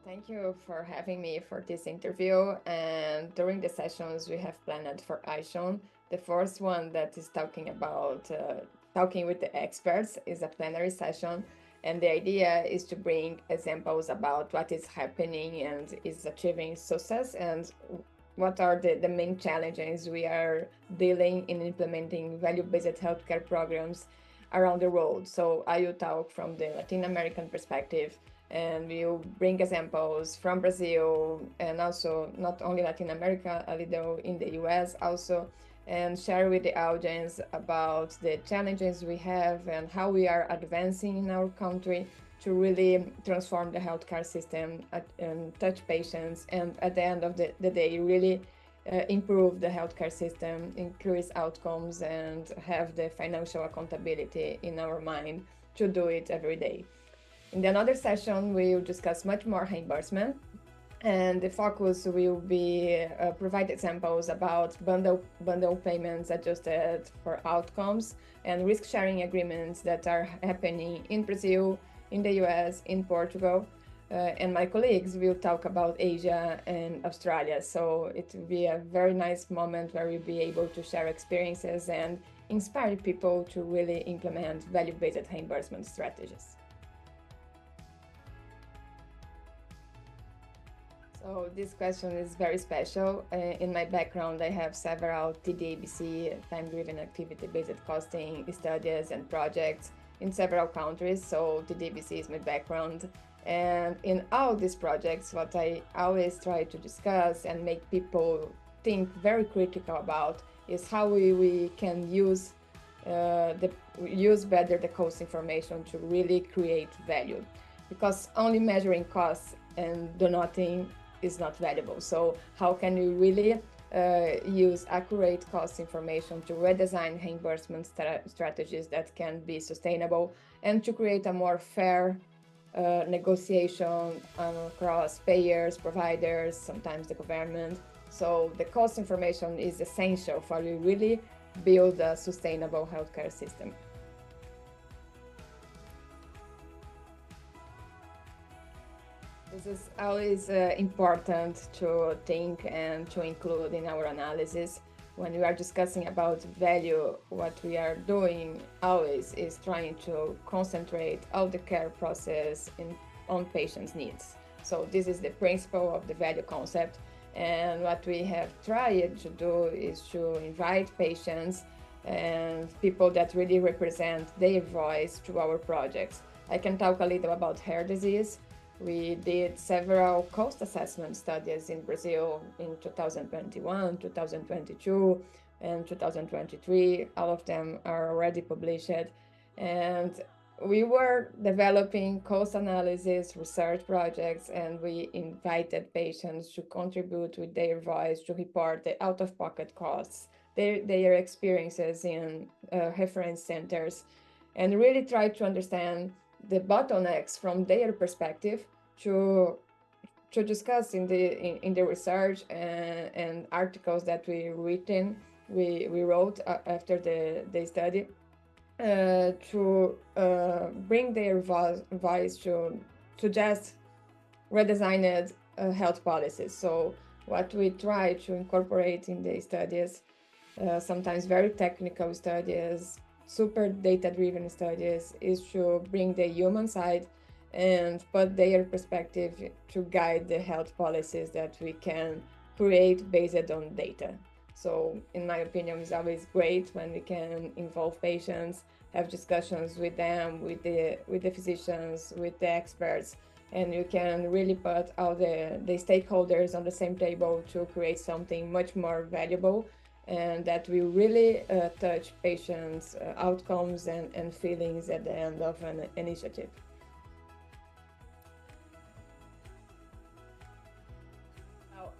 Thank you for having me for this interview. And during the sessions we have planned for ISHON, the first one that is talking about talking with the experts is a plenary session. And the idea is to bring examples about what is happening and is achieving success and what are the main challenges we are dealing in implementing value-based healthcare programs around the world. So I will talk from the Latin American perspective, and we'll bring examples from Brazil and also not only Latin America, a little in the US also, and share with the audience about the challenges we have and how we are advancing in our country to really transform the healthcare system and touch patients, and at the end of the day, really improve the healthcare system, increase outcomes, and have the financial accountability in our mind to do it every day. In the another session, we'll discuss much more reimbursement, and the focus will be provide examples about bundle payments adjusted for outcomes and risk sharing agreements that are happening in Brazil, in the US, in Portugal. And my colleagues will talk about Asia and Australia. So it will be a very nice moment where we'll be able to share experiences and inspire people to really implement value-based reimbursement strategies. So this question is very special. In my background, I have several TDABC, time-driven activity-based costing studies and projects in several countries. So TDABC is my background. And in all these projects, what I always try to discuss and make people think very critical about is how we can use better the cost information to really create value, because only measuring costs and do nothing is not valuable. So how can we really use accurate cost information to redesign reimbursement strategies that can be sustainable and to create a more fair negotiation across payers, providers, sometimes the government. So the cost information is essential for you really build a sustainable healthcare system. This is always important to think and to include in our analysis. When we are discussing about value, what we are doing always is trying to concentrate all the care process on patients' needs. So this is the principle of the value concept. And what we have tried to do is to invite patients and people that really represent their voice to our projects. I can talk a little about hair disease. We did several cost assessment studies in Brazil in 2021, 2022, and 2023. All of them are already published. And we were developing cost analysis research projects, and we invited patients to contribute with their voice to report the out-of-pocket costs, their experiences in reference centers, and really try to understand the bottlenecks from their perspective to discuss in the research and articles that we wrote after the study to bring their voice to suggest redesigned health policies. So what we try to incorporate in the studies, sometimes very technical studies, super data-driven studies, is to bring the human side and put their perspective to guide the health policies that we can create based on data. So in my opinion, it's always great when we can involve patients, have discussions with them, with the physicians, with the experts, and you can really put all the stakeholders on the same table to create something much more valuable and that will really touch patients' outcomes and feelings at the end of an initiative.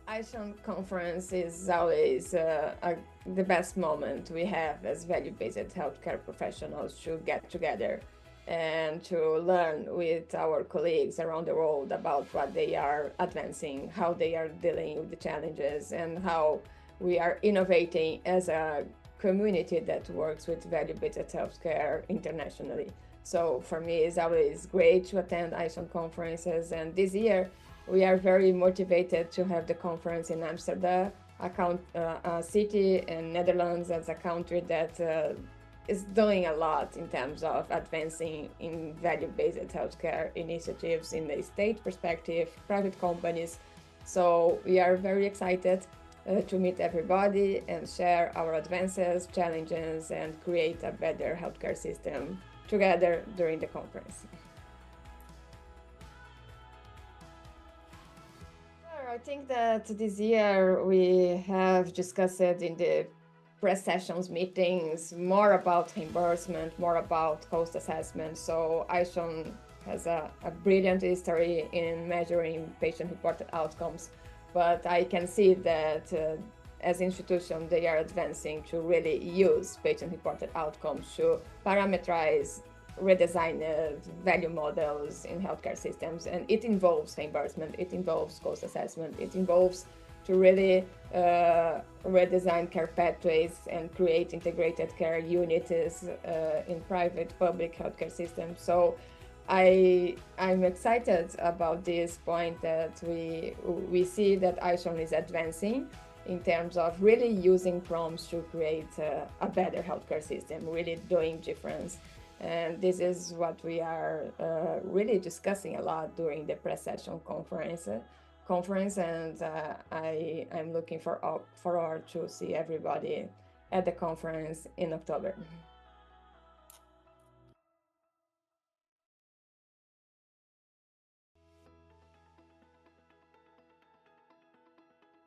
ISHON conference is always the best moment we have as value-based healthcare professionals to get together and to learn with our colleagues around the world about what they are advancing, how they are dealing with the challenges, and how we are innovating as a community that works with value-based healthcare internationally. So for me, it's always great to attend ISHON conferences, and this year we are very motivated to have the conference in Amsterdam, a city in Netherlands as a country that is doing a lot in terms of advancing in value-based healthcare initiatives in the state perspective, private companies. So we are very excited to meet everybody and share our advances, challenges, and create a better healthcare system together during the conference. Sure, I think that this year we have discussed in the press sessions meetings more about reimbursement, more about cost assessment. So ISON has a brilliant history in measuring patient-reported outcomes, but I can see that as institution they are advancing to really use patient-reported outcomes to parameterize redesign value models in healthcare systems, and it involves reimbursement, it involves cost assessment, it involves to really redesign care pathways and create integrated care units in private public healthcare systems. So I'm excited about this point that we see that ISON is advancing in terms of really using prompts to create a better healthcare system, really doing difference. And this is what we are really discussing a lot during the press session conference, and I'm looking forward to see everybody at the conference in October.